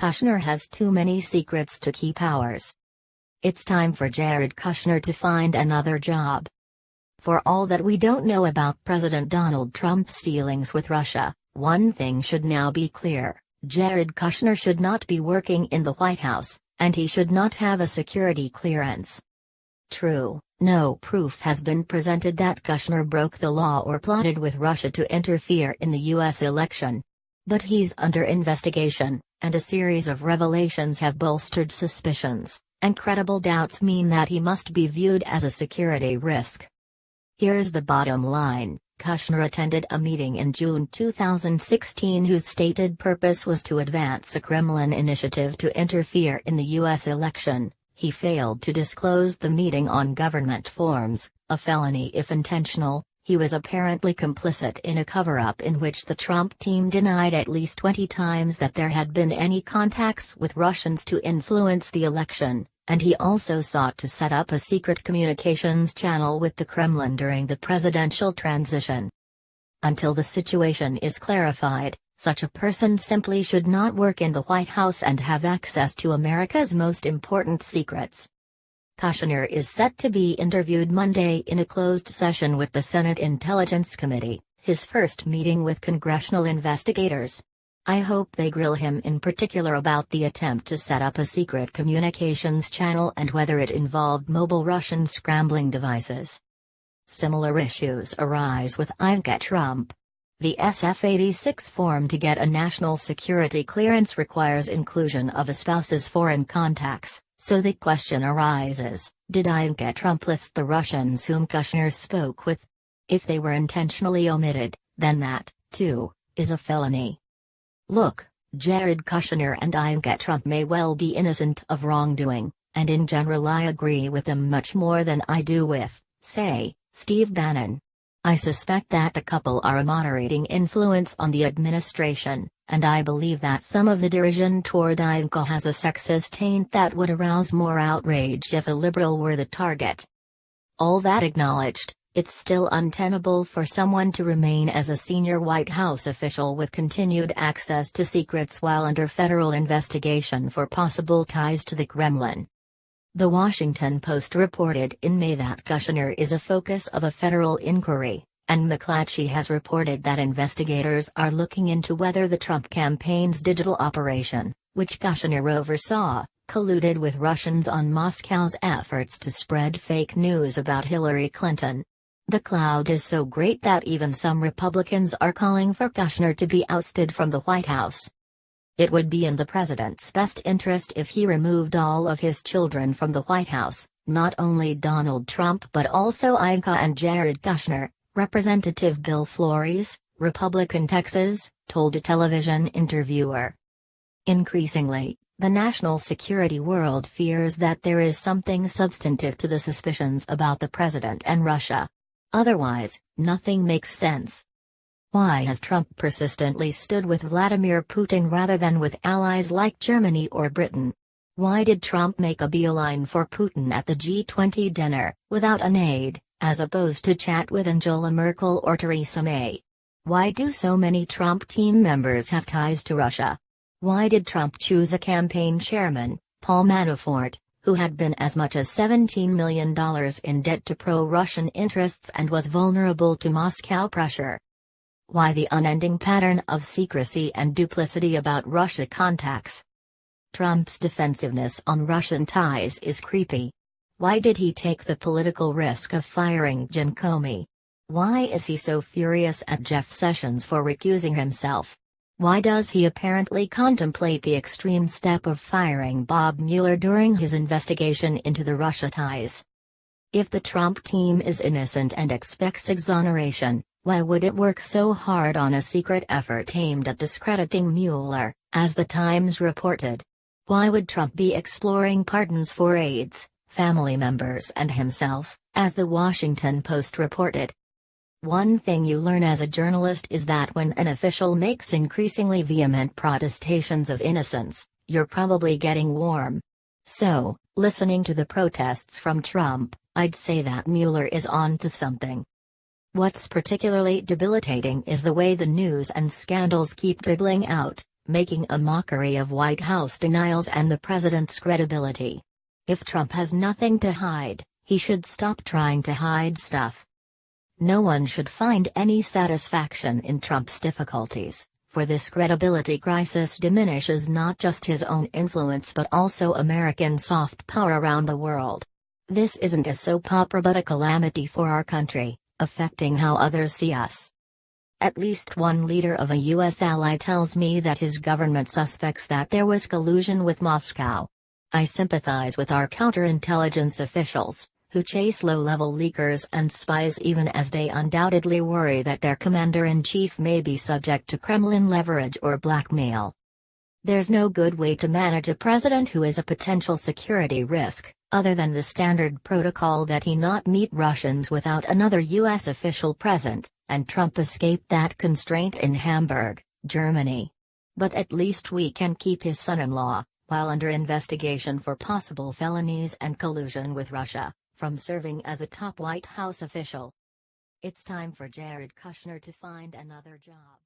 Kushner has too many secrets to keep ours. It's time for Jared Kushner to find another job. For all that we don't know about President Donald Trump's dealings with Russia, one thing should now be clear: Jared Kushner should not be working in the White House, and he should not have a security clearance. True, no proof has been presented that Kushner broke the law or plotted with Russia to interfere in the U.S. election. But he's under investigation, and a series of revelations have bolstered suspicions, and credible doubts mean that he must be viewed as a security risk. Here's the bottom line: Kushner attended a meeting in June 2016 whose stated purpose was to advance a Kremlin initiative to interfere in the U.S. election. He failed to disclose the meeting on government forms, a felony if intentional. He was apparently complicit in a cover-up in which the Trump team denied at least 20 times that there had been any contacts with Russians to influence the election, and he also sought to set up a secret communications channel with the Kremlin during the presidential transition. Until the situation is clarified, such a person simply should not work in the White House and have access to America's most important secrets. Kushner is set to be interviewed Monday in a closed session with the Senate Intelligence Committee, his first meeting with congressional investigators. I hope they grill him in particular about the attempt to set up a secret communications channel and whether it involved mobile Russian scrambling devices. Similar issues arise with Ivanka Trump. The SF-86 form to get a national security clearance requires inclusion of a spouse's foreign contacts, so the question arises, did Ivanka Trump list the Russians whom Kushner spoke with? If they were intentionally omitted, then that, too, is a felony. Look, Jared Kushner and Ivanka Trump may well be innocent of wrongdoing, and in general I agree with them much more than I do with, say, Steve Bannon. I suspect that the couple are a moderating influence on the administration, and I believe that some of the derision toward Ivanka has a sexist taint that would arouse more outrage if a liberal were the target. All that acknowledged, it's still untenable for someone to remain as a senior White House official with continued access to secrets while under federal investigation for possible ties to the Kremlin. The Washington Post reported in May that Kushner is a focus of a federal inquiry, and McClatchy has reported that investigators are looking into whether the Trump campaign's digital operation, which Kushner oversaw, colluded with Russians on Moscow's efforts to spread fake news about Hillary Clinton. The cloud is so great that even some Republicans are calling for Kushner to be ousted from the White House. It would be in the president's best interest if he removed all of his children from the White House, not only Donald Trump but also Ivanka and Jared Kushner, Representative Bill Flores, Republican Texas, told a television interviewer. Increasingly, the national security world fears that there is something substantive to the suspicions about the president and Russia. Otherwise, nothing makes sense. Why has Trump persistently stood with Vladimir Putin rather than with allies like Germany or Britain? Why did Trump make a beeline for Putin at the G20 dinner, without an aide, as opposed to chat with Angela Merkel or Theresa May? Why do so many Trump team members have ties to Russia? Why did Trump choose a campaign chairman, Paul Manafort, who had been as much as $17 million in debt to pro-Russian interests and was vulnerable to Moscow pressure? Why the unending pattern of secrecy and duplicity about Russia contacts? Trump's defensiveness on Russian ties is creepy. Why did he take the political risk of firing Jim Comey? Why is he so furious at Jeff Sessions for recusing himself? Why does he apparently contemplate the extreme step of firing Bob Mueller during his investigation into the Russia ties? If the Trump team is innocent and expects exoneration, why would it work so hard on a secret effort aimed at discrediting Mueller, as the Times reported? Why would Trump be exploring pardons for aides, family members and himself, as the Washington Post reported? One thing you learn as a journalist is that when an official makes increasingly vehement protestations of innocence, you're probably getting warm. So, listening to the protests from Trump, I'd say that Mueller is on to something. What's particularly debilitating is the way the news and scandals keep dribbling out, making a mockery of White House denials and the president's credibility. If Trump has nothing to hide, he should stop trying to hide stuff. No one should find any satisfaction in Trump's difficulties, for this credibility crisis diminishes not just his own influence but also American soft power around the world. This isn't a soap opera but a calamity for our country, affecting how others see us. At least one leader of a U.S. ally tells me that his government suspects that there was collusion with Moscow. I sympathize with our counterintelligence officials, who chase low-level leakers and spies even as they undoubtedly worry that their commander-in-chief may be subject to Kremlin leverage or blackmail. There's no good way to manage a president who is a potential security risk, other than the standard protocol that he not meet Russians without another U.S. official present, and Trump escaped that constraint in Hamburg, Germany. But at least we can keep his son-in-law, while under investigation for possible felonies and collusion with Russia, from serving as a top White House official. It's time for Jared Kushner to find another job.